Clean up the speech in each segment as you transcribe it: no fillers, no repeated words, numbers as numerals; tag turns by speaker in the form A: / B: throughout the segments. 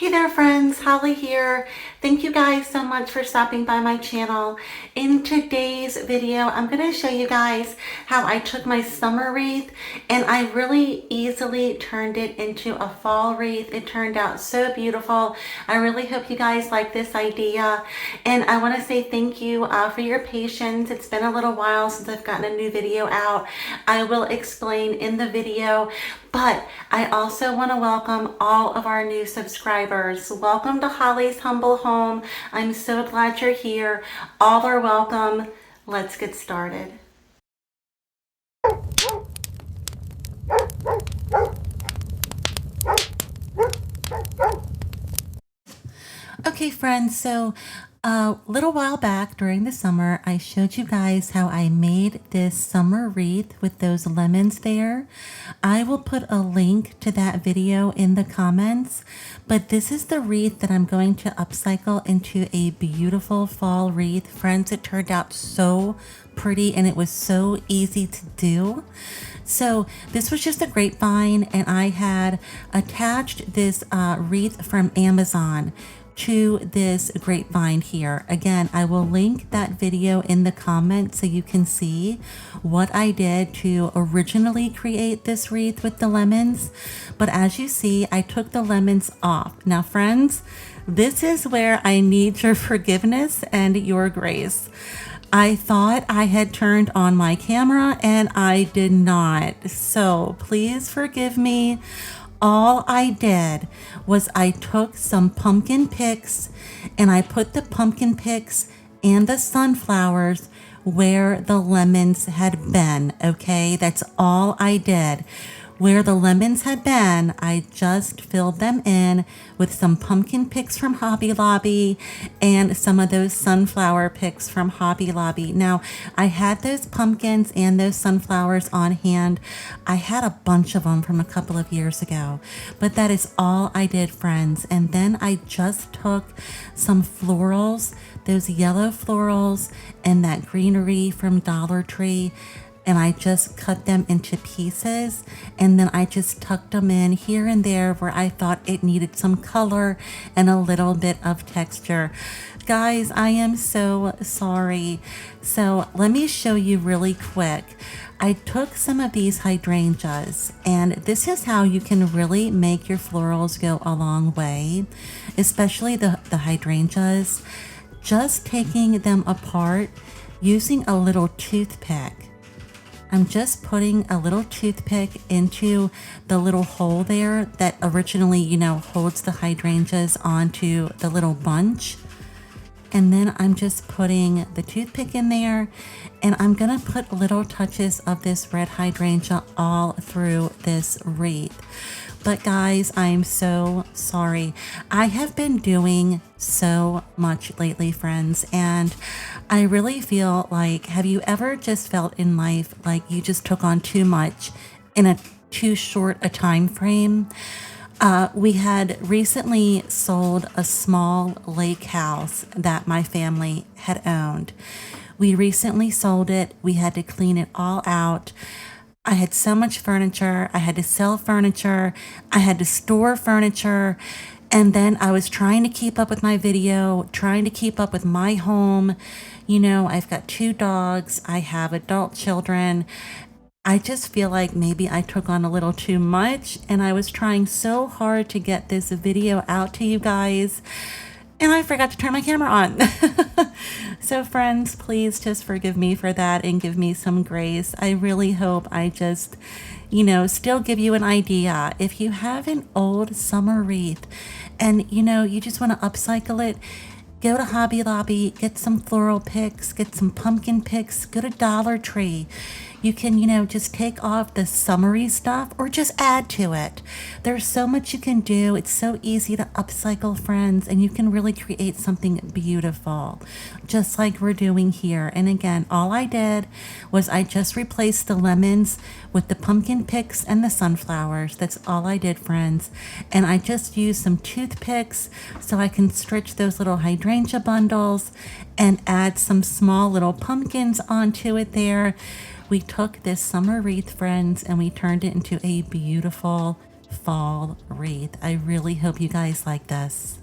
A: Hey there friends, Holly here. Thank you guys so much for stopping by my channel. In today's video, I'm going to show you guys how I took my summer wreath and I really easily turned it into a fall wreath. It turned out so beautiful. I really hope you guys like this idea. And I want to say thank you for your patience. It's been a little while since I've gotten a new video out. I will explain in the video. But I also want to welcome all of our new subscribers. Welcome to Holly's Humble Home. I'm so glad you're here. All are welcome. Let's get started. Okay, friends, so a little while back during the summer, I showed you guys how I made this summer wreath with those lemons there. I will put a link to that video in the comments, but this is the wreath that I'm going to upcycle into a beautiful fall wreath. Friends, it turned out so pretty and it was so easy to do. So this was just a grapevine and I had attached this wreath from Amazon to this grapevine here. Again, I will link that video in the comments so you can see what I did to originally create this wreath with the lemons. But as you see, I took the lemons off. Now, friends, this is where I need your forgiveness and your grace. I thought I had turned on my camera and I did not. So please forgive me. All I did was I took some pumpkin picks and I put the pumpkin picks and the sunflowers where the lemons had been. Okay, that's all I did. Where the lemons had been, I just filled them in with some pumpkin picks from Hobby Lobby and some of those sunflower picks from Hobby Lobby. Now, I had those pumpkins and those sunflowers on hand. I had a bunch of them from a couple of years ago, but that is all I did, friends. And then I just took some florals, those yellow florals and that greenery from Dollar Tree, and I just cut them into pieces and then I just tucked them in here and there where I thought it needed some color and a little bit of texture. Guys, I am so sorry. So let me show you really quick. I took some of these hydrangeas and this is how you can really make your florals go a long way, especially the hydrangeas. Just taking them apart using a little toothpick. I'm just putting a little toothpick into the little hole there that originally, holds the hydrangeas onto the little bunch. And then I'm just putting the toothpick in there and I'm gonna put little touches of this red hydrangea all through this wreath. But guys, I'm so sorry. I have been doing so much lately, friends, and I really feel like, have you ever just felt in life like you just took on too much in a too short a time frame? We had recently sold a small lake house that my family had owned. We recently sold it. We had to clean it all out. I had so much furniture. I had to sell furniture. I had to store furniture. And then I was trying to keep up with my video, trying to keep up with my home. I've got 2 dogs. I have adult children. I just feel like maybe I took on a little too much and I was trying so hard to get this video out to you guys. And I forgot to turn my camera on. So friends, please just forgive me for that and give me some grace. I really hope I just, still give you an idea. If you have an old summer wreath and, you just want to upcycle it, go to Hobby Lobby, get some floral picks, get some pumpkin picks, go to Dollar Tree. You can, just take off the summery stuff or just add to it. There's so much you can do. It's so easy to upcycle, friends, and you can really create something beautiful, just like we're doing here. And again, all I did was I just replaced the lemons with the pumpkin picks and the sunflowers. That's all I did, friends. And I just used some toothpicks so I can stretch those little hydrangea bundles and add some small little pumpkins onto it there. We took this summer wreath, friends, and we turned it into a beautiful fall wreath. I really hope you guys like this.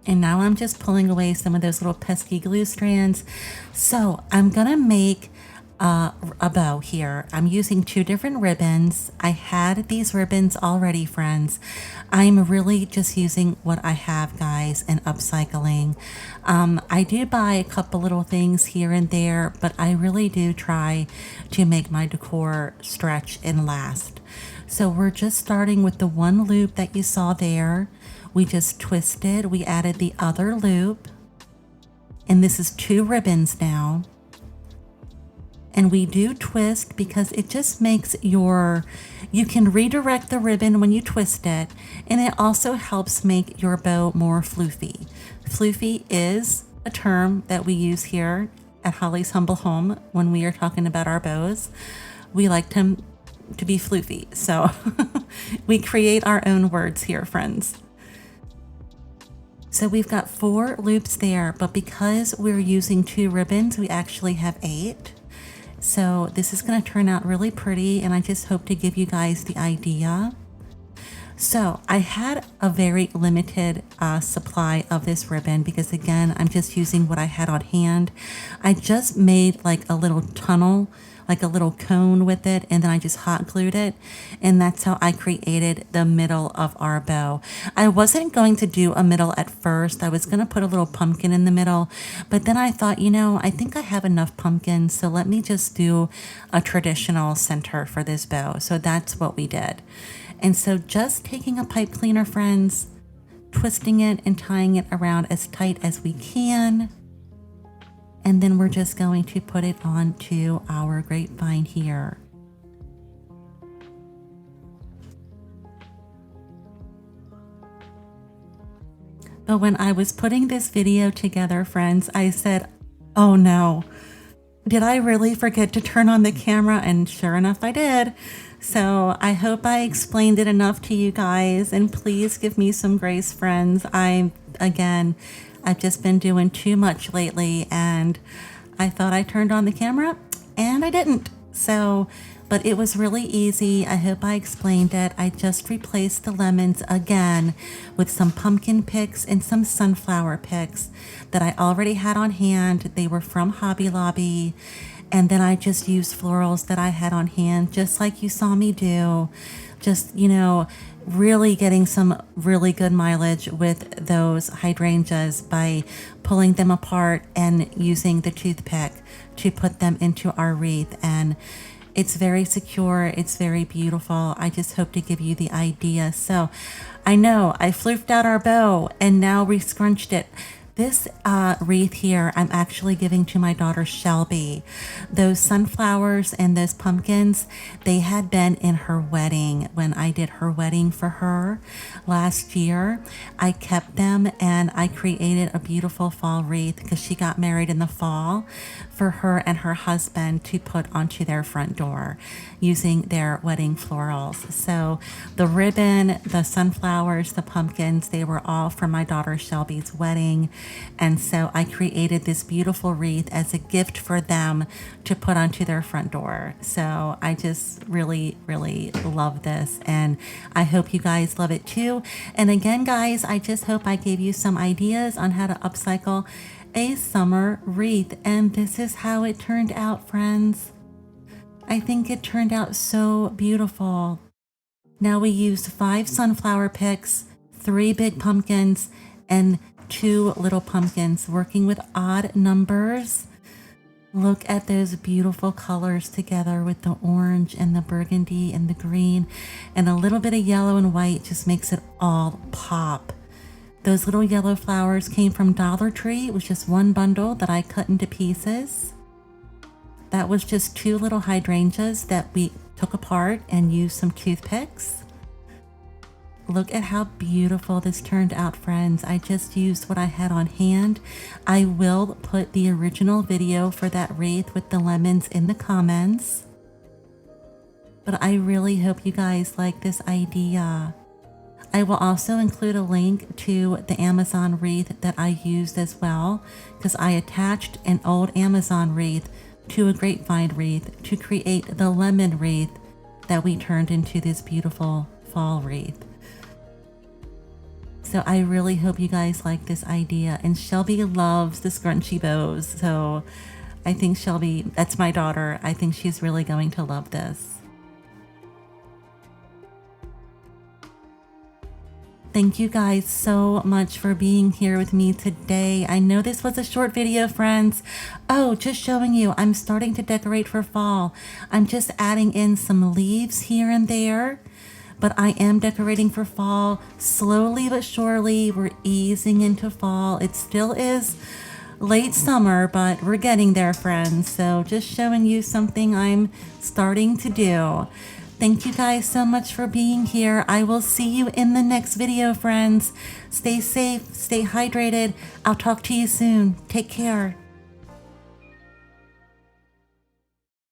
A: And now I'm just pulling away some of those little pesky glue strands. So I'm gonna make a bow here. I'm using 2 different ribbons. I had these ribbons already, friends. I'm really just using what I have, guys, and upcycling. I do buy a couple little things here and there, but I really do try to make my decor stretch and last. So we're just starting with the 1 loop that you saw there. We just twisted, we added the other loop, and this is 2 ribbons now. And we do twist because it just makes you can redirect the ribbon when you twist it, and it also helps make your bow more floofy. Floofy is a term that we use here at Holly's Humble Home when we are talking about our bows. We like them to be floofy, so we create our own words here, friends. So we've got 4 loops there, but because we're using 2 ribbons, we actually have 8. So this is going to turn out really pretty, and I just hope to give you guys the idea. So I had a very limited supply of this ribbon because, again, I'm just using what I had on hand. I just made like a little tunnel, like a little cone with it, and then I just hot glued it, and that's how I created the middle of our bow. I wasn't going to do a middle at first. I was going to put a little pumpkin in the middle, but then I thought, you know, I think I have enough pumpkins, so let me just do a traditional center for this bow. So that's what we did. And so just taking a pipe cleaner, friends, twisting it and tying it around as tight as we can. And then we're just going to put it onto our grapevine here. But when I was putting this video together, friends, I said, oh no, did I really forget to turn on the camera? And sure enough, I did. So I hope I explained it enough to you guys, and please give me some grace, friends. I've just been doing too much lately, and I thought I turned on the camera and I didn't. So, but it was really easy. I hope I explained it. I just replaced the lemons again with some pumpkin picks and some sunflower picks that I already had on hand. They were from Hobby Lobby. And then I just used florals that I had on hand, just like you saw me do. Just, you know, really getting some really good mileage with those hydrangeas by pulling them apart and using the toothpick to put them into our wreath. And it's very secure. It's very beautiful. I just hope to give you the idea. So I know I floofed out our bow and now we scrunched it. This wreath here, I'm actually giving to my daughter Shelby. Those sunflowers and those pumpkins, they had been in her wedding when I did her wedding for her last year. I kept them and I created a beautiful fall wreath because she got married in the fall for her and her husband to put onto their front door using their wedding florals. So the ribbon, the sunflowers, the pumpkins, they were all from my daughter Shelby's wedding. And so I created this beautiful wreath as a gift for them to put onto their front door. So I just really, really love this. And I hope you guys love it too. And again, guys, I just hope I gave you some ideas on how to upcycle a summer wreath. And this is how it turned out, friends. I think it turned out so beautiful. Now we used 5 sunflower picks, 3 big pumpkins, and 2 little pumpkins, working with odd numbers. Look at those beautiful colors together with the orange and the burgundy and the green, and a little bit of yellow and white just makes it all pop. Those little yellow flowers came from Dollar Tree. It was just 1 bundle that I cut into pieces. That was just 2 little hydrangeas that we took apart and used some toothpicks. Look at how beautiful this turned out, friends. I just used what I had on hand. I will put the original video for that wreath with the lemons in the comments. But I really hope you guys like this idea. I will also include a link to the Amazon wreath that I used as well, because I attached an old Amazon wreath to a grapevine wreath to create the lemon wreath that we turned into this beautiful fall wreath. So I really hope you guys like this idea. And Shelby loves the scrunchy bows. So I think Shelby, that's my daughter, I think she's really going to love this. Thank you guys so much for being here with me today. I know this was a short video, friends. Oh, just showing you, I'm starting to decorate for fall. I'm just adding in some leaves here and there. But I am decorating for fall. Slowly but surely, we're easing into fall. It still is late summer, but we're getting there, friends. So just showing you something I'm starting to do. Thank you guys so much for being here. I will see you in the next video, friends. Stay safe, stay hydrated. I'll talk to you soon. Take care.